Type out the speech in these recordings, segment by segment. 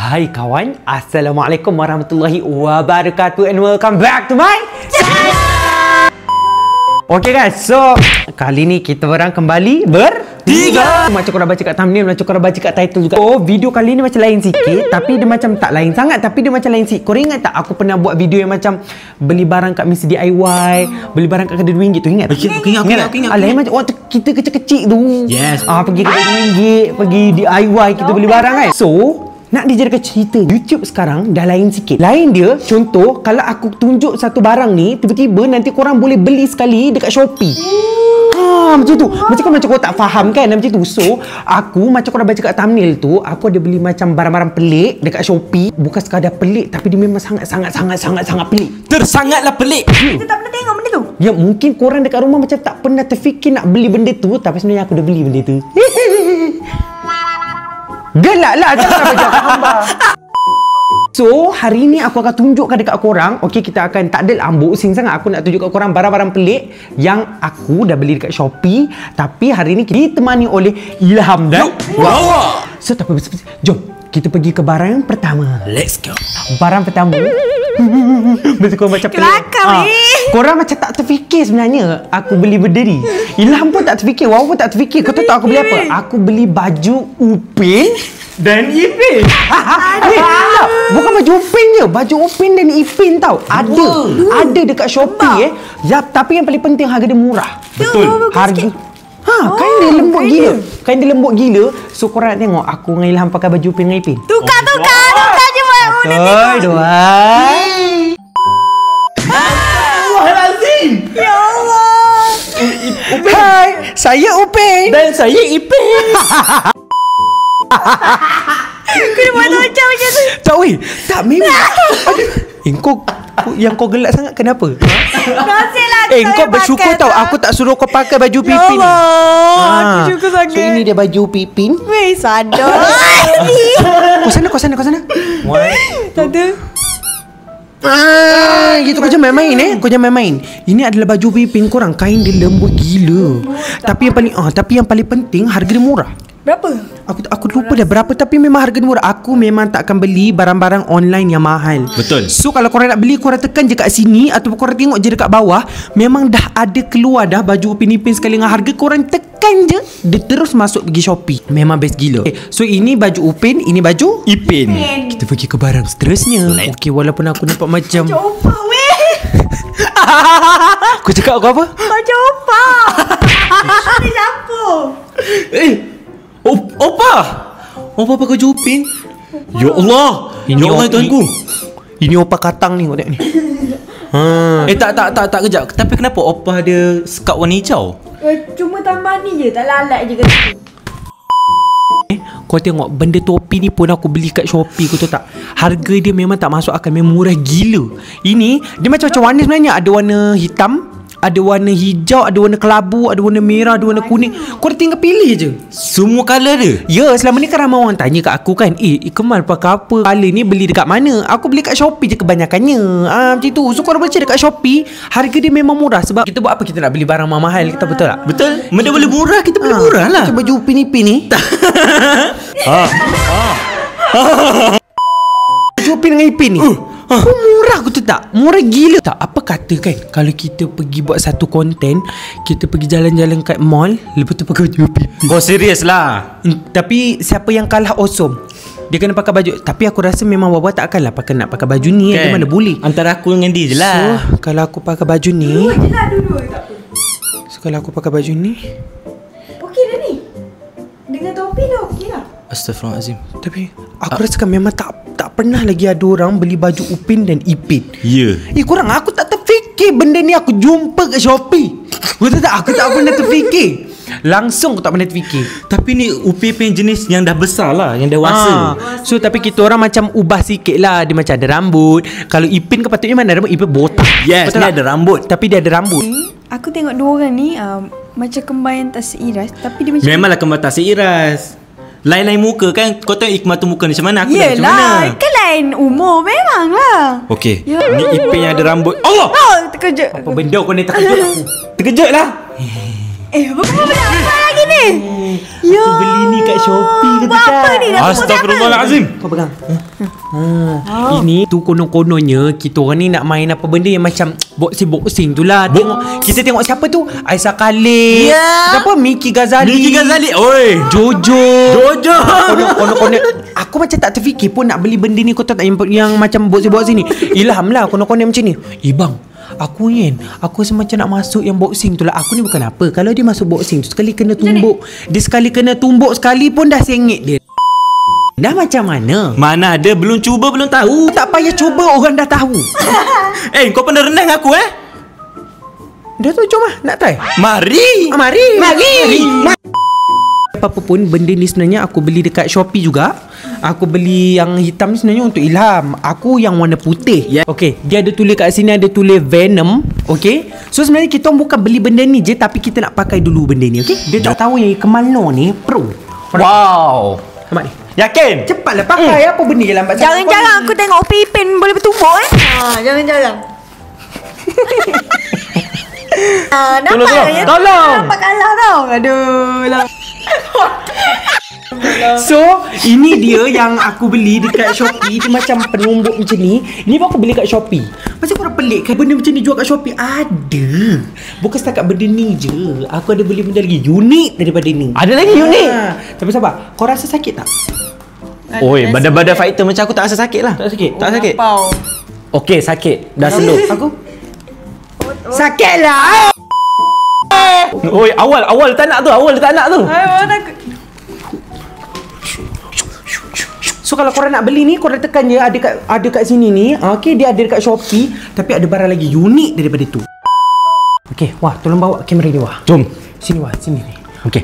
Hai kawan, Assalamualaikum warahmatullahi wabarakatuh and welcome back to my channel. Okay guys, so kali ni kita orang kembali bertiga. Macam korang baca kat thumbnail, macam korang baca kat title juga. Oh, video kali ni macam lain sikit, tapi dia macam tak lain sangat, tapi dia macam lain sikit. Korang ingat tak aku pernah buat video yang macam beli barang kat Mr. DIY, beli barang kat kedai RM2 tu, ingat? Aku ingat. Alah, macam waktu kita kecil-kecil tu. Yes. Pergi kedai RM2, pergi DIY, kita beli barang kan. So nak dijadikan cerita, YouTube sekarang dah lain sikit. Lain dia, contoh kalau aku tunjuk satu barang ni, tiba-tiba nanti korang boleh beli sekali dekat Shopee. Macam tu. Macam korang tak faham kan, macam tu. So aku macam korang baca kat thumbnail tu, aku ada beli macam barang-barang pelik dekat Shopee. Bukan sekadar pelik, tapi dia memang sangat pelik. Tersangatlah pelik. Kita tak pernah tengok benda tu. Ya, mungkin korang dekat rumah macam tak pernah terfikir nak beli benda tu, tapi sebenarnya aku dah beli benda tu. Gelaklah, jangan baca gambar. So, hari ni aku akan tunjukkan dekat korang. Okey, kita akan tak ada unboxing sangat. Aku nak tunjuk kat korang barang-barang pelik yang aku dah beli dekat Shopee. Tapi hari ni kita ditemani oleh Ilham dan Wow. So, tak apa. Jom, kita pergi ke barang yang pertama. Let's go. Barang pertama. Mesti korang macam pelik. Korang macam tak terfikir sebenarnya aku beli benda ni. Ilham pun tak terfikir, Wow pun tak terfikir. Kau tahu tak aku beli apa? Aku beli baju Upin dan Ipin. Bukan baju Upin je, baju Upin dan Ipin tau. Ada dekat Shopee Ya, tapi yang paling penting harga dia murah. Betul. Harga kain dia lembut gila. Kain dia lembut gila. So korang nak tengok aku dengan Ilham pakai baju Upin dengan Ipin. Tukar je buat. Dua. Ya Allah. Hai, saya Upin Dan saya Ipin. Kena buat macam tu. Tak weh, tak memang. Aduh. Kau gelak sangat kenapa? Nasiblah Kau bersyukur tau aku tak suruh kau pakai baju Ya Pipin. Allah, aku syukur sangat. So ini dia baju Pipin. Weh, sadar. Kau sana. Tak ada. Gitu kau jangan main-main Kau jangan main-main. Ini adalah baju Pipin korang. Kain dia lembut gila. Tapi yang paling penting harga dia murah. Berapa? Aku lupa dah berapa, tapi memang harga dia murah. Aku memang tak akan beli barang-barang online yang mahal. Betul. So kalau korang nak beli, korang tekan je kat sini ataupun korang tengok je dekat bawah. Memang dah ada keluar dah baju Upin Ipin sekali dengan harga. Korang tekan je, dia terus masuk pergi Shopee. Memang best gila. So ini baju Upin, ini baju Ipin. Kita pergi ke barang seterusnya. Okey, walaupun aku nampak macam Coba weh. Kau cakap aku apa? Macam opa. Ada siapa? Opa pakai baju Upin. Ya Allah. Ya Allah tuanku. Ini opa katang ni, kau tengok ni. Tak kejap. Tapi kenapa opa ada skat warna hijau? Cuma tambah ni je, tak lalat je kat situ. Kau tengok benda topi ni pun aku beli kat Shopee. Kau tahu tak? Harga dia memang tak masuk akal, memang murah gila. Ini dia macam-macam warna sebenarnya. Ada warna hitam, ada warna hijau, ada warna kelabu, ada warna merah, ada warna kuning. Kau tinggal pilih je. Semua colour dia. Ya, selama ni kan ramai orang tanya kat aku kan, Kemal pakai apa? Colour ni beli dekat mana? Aku beli kat Shopee je kebanyakannya. Macam tu. So korang baca dekat Shopee, harga dia memang murah. Sebab kita buat apa? Kita nak beli barang mahal, kita betul tak? Betul. Benda boleh murah, kita boleh murah lah. Macam baju Upin Ipin ni. Baju Upin dengan Ipin ni. Murah, aku tu tak? Murah gila. Tak, apa kata kan, kalau kita pergi buat satu konten, kita pergi jalan-jalan kat mall, lepas tu pakai baju Upin. Kau serius lah. Tapi siapa yang kalah awesome, dia kena pakai baju. Tapi aku rasa memang Wawa tak akan lah nak pakai baju ni kan? Dia mana boleh. Antara aku dengan dia je lah. So kalau aku pakai baju ni, Dua tak apa. so kalau aku pakai baju ni, Okey dah ni. Dengan topi dah okey lah. Astaghfirullahalazim. tapi aku rasakan memang tak pernah lagi ada orang beli baju Upin dan Ipin. Ya. Korang, aku tak terfikir benda ni aku jumpa kat Shopee. Betul tak? Aku tak pernah terfikir. Langsung aku tak pernah terfikir. Tapi ni Upin jenis yang dah besar lah, yang dewasa. So tapi kita orang macam ubah sikit lah. Dia macam ada rambut. Kalau Ipin ke patutnya mana rambut? Ipin botak. Yes, dia ada rambut. Tapi dia ada rambut. Aku tengok dua orang ni macam kembar yang tak seiras, tapi dia macam Memanglah kembar tak seiras. Lain-lain muka kan. Kau tengok Ikmal tu muka macam mana, aku dah macam mana. Yelah, kan lain umur memang lah. Okey, Ya. ni Ipin yang ada rambut. Allah! Terkejut. Apa benda kau ni terkejut aku? Terkejut lah. Apa lagi ni? Aku beli ni kat Shopee ke tak? Apa ni? Dah Astagfirullahalazim. Kau pegang. Ini tu konon-kononnya kita orang ni nak main apa benda yang macam boxing tu lah. Kita tengok siapa tu? Aisyah Khalid. Siapa? Miki Ghazali. Oi. Jojo. Konon-konon. Aku macam tak terfikir pun nak beli benda ni. Kau tahu tak yang macam boxing ni? Ilham lah konon-konon macam ni. Bang, aku rasa macam nak masuk yang boxing tu lah. Aku ni bukan apa. Kalau dia masuk boxing tu sekali kena tumbuk. Dia sekali kena tumbuk sekali pun dah sengit dia. Dah macam mana? Mana ada, belum cuba belum tahu. Tak payah cuba, orang dah tahu. Kau pernah renang aku Dah tu jom lah, nak try? Mari. Mari. Apa pun benda ni sebenarnya aku beli dekat Shopee juga. Aku beli yang hitam ni sebenarnya untuk Ilham. Aku yang warna putih. Okey, dia ada tulis kat sini, ada tulis Venom. Okey. So sebenarnya kita bukan beli benda ni je, tapi kita nak pakai dulu benda ni, okey? Dia tak tahu yang Kemalno ni pro. Wow. Nampak ni? Yakin? Cepatlah pakai. Apa benda je lambat sangat? Jangan-jangan aku tengok Upin boleh bertumbuk jangan-jangan. Nampak Tolong. Nampak kalah tau. Aduh lah. So, ini dia yang aku beli dekat Shopee. Dia macam penumbuk macam ni. Ni pun aku beli kat Shopee. Macam korang pelik kan benda macam ni jual kat Shopee? Ada. Bukan setakat benda ni je. Aku ada beli benda lagi unik daripada ni. Ada lagi unik? Tapi sabar. Kau rasa sakit tak? Oi, badan-badan fighter macam aku tak rasa sakit lah. Tak sakit? Tak sakit. Okey, sakit. Dah Slow. slow. Aku? Sakit lah. Oi, awal tak nak tu. Takut. So kalau korang nak beli ni, korang tekan je ada kat sini ni. Okey, dia ada dekat Shopee, tapi ada barang lagi unik daripada tu. Okey, wah, tolong bawa kamera ni wah. Jom. Sini wah, sini ni. Okey.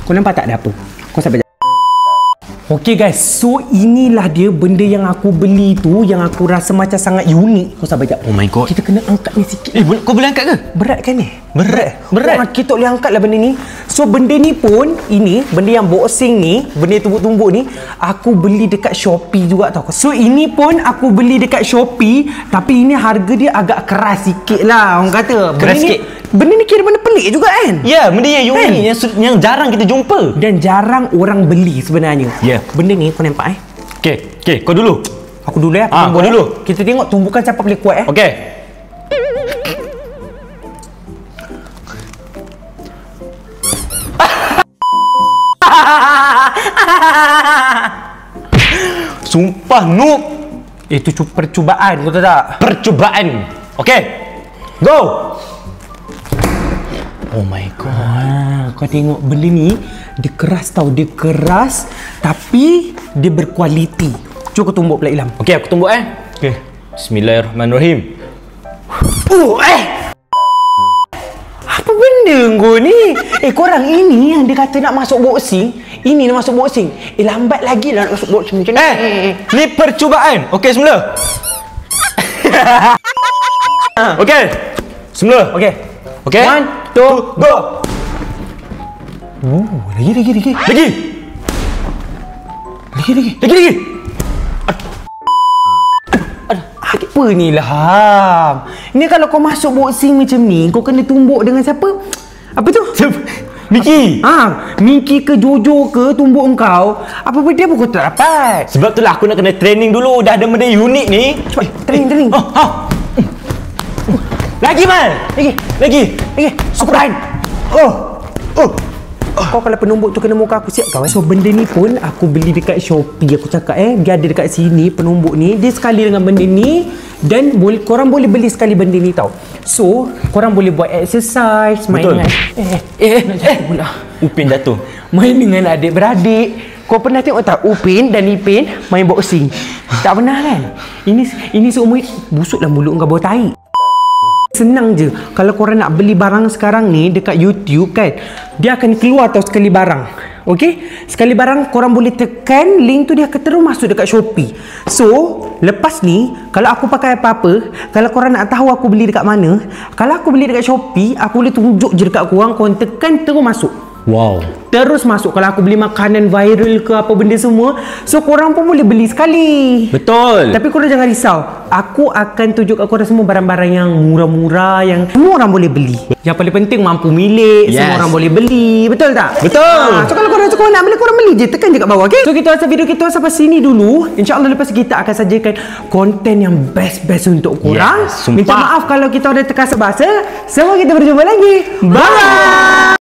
Kau nampak tak ada apa? Kau sabar. Okey guys, so inilah dia benda yang aku beli tu, yang aku rasa macam sangat unik. Kau sabar jap. Oh my god. Kita kena angkat ni sikit. Kau boleh angkat ke? Berat kan ni? Berat. Kita boleh angkat lah benda ni. So benda ni pun, ini benda yang boxing ni, benda tumbuk-tumbuk ni, aku beli dekat Shopee juga tau. So ini pun aku beli dekat Shopee, tapi ini harga dia agak keras sikit lah orang kata. Keras sikit. Benda ni kira benda pelik juga kan? Ya, benda yang unik, yang jarang kita jumpa. Dan jarang orang beli sebenarnya. Ya. Benda ni kau nampak Okey, kau dulu. Aku dulu ya. Kau dulu. Kita tengok tumbukan siapa boleh kuat Okey. Sumpah noob. Itu percubaan, kau tahu tak? Percubaan. Okey. Go. Oh my god. Kau tengok benda ni, dia keras tau. Dia keras tapi dia berkualiti. Cuba kau tumbuk pula Ilham. Okey, aku tumbuk Okey. Bismillahirrahmanirrahim. Apa benda kau ni? Korang ini yang dia kata nak masuk boxing. Ini nak masuk boxing. Lambat lagi lah nak masuk boxing macam ni. Ni percubaan. Okey, semula. Okey. Semula. Okey. Okey. 1, 2, go. Lagi. Lagi. Apa ni Ilham? Ini kalau kau masuk boxing macam ni, kau kena tumbuk dengan siapa? Apa tu? Miki. Miki ke Jojo ke tumbuk engkau. Apa benda pun kau tak dapat. Sebab itulah aku nak kena training dulu. Dah ada benda unik ni. Cepat, training. Lagi man. Lagi. Sukuran. Kau kalau penumbuk tu kena muka aku siap kau. So benda ni pun aku beli dekat Shopee. Aku cakap dia ada dekat sini penumbuk ni. Dia sekali dengan benda ni. Dan korang boleh beli sekali benda ni tau. So korang boleh buat exercise. Main Betul. dengan Upin jatuh. Main dengan adik-beradik. Kau pernah tengok tak Upin dan Ipin main boxing? Tak pernah kan? Ini seumur busuklah mulut kau bau tai. Senang je. Kalau korang nak beli barang sekarang ni dekat YouTube kan, dia akan keluar tau sekali barang. Okey? Sekali barang korang boleh tekan link tu, dia akan terus masuk dekat Shopee. So, lepas ni kalau aku pakai apa-apa, kalau korang nak tahu aku beli dekat mana, kalau aku beli dekat Shopee, aku boleh tunjuk je dekat korang tekan terus masuk. Wow. Terus masuk kalau aku beli makanan viral ke apa benda semua, so korang pun boleh beli sekali. Betul. Tapi korang jangan risau. Aku akan tunjuk kat korang semua barang-barang yang murah-murah, yang semua orang boleh beli. Yang paling penting mampu milik, Yes. semua orang boleh beli. Betul tak? Betul. So kalau korang suka nak beli, korang beli je. Tekan je kat bawah, okay? So kita rasa video kita sampai sini dulu. InsyaAllah lepas kita akan sajikan konten yang best-best untuk korang. Yes, sumpah. Minta maaf kalau kita ada terkasar bahasa. Semua kita berjumpa lagi. Bye!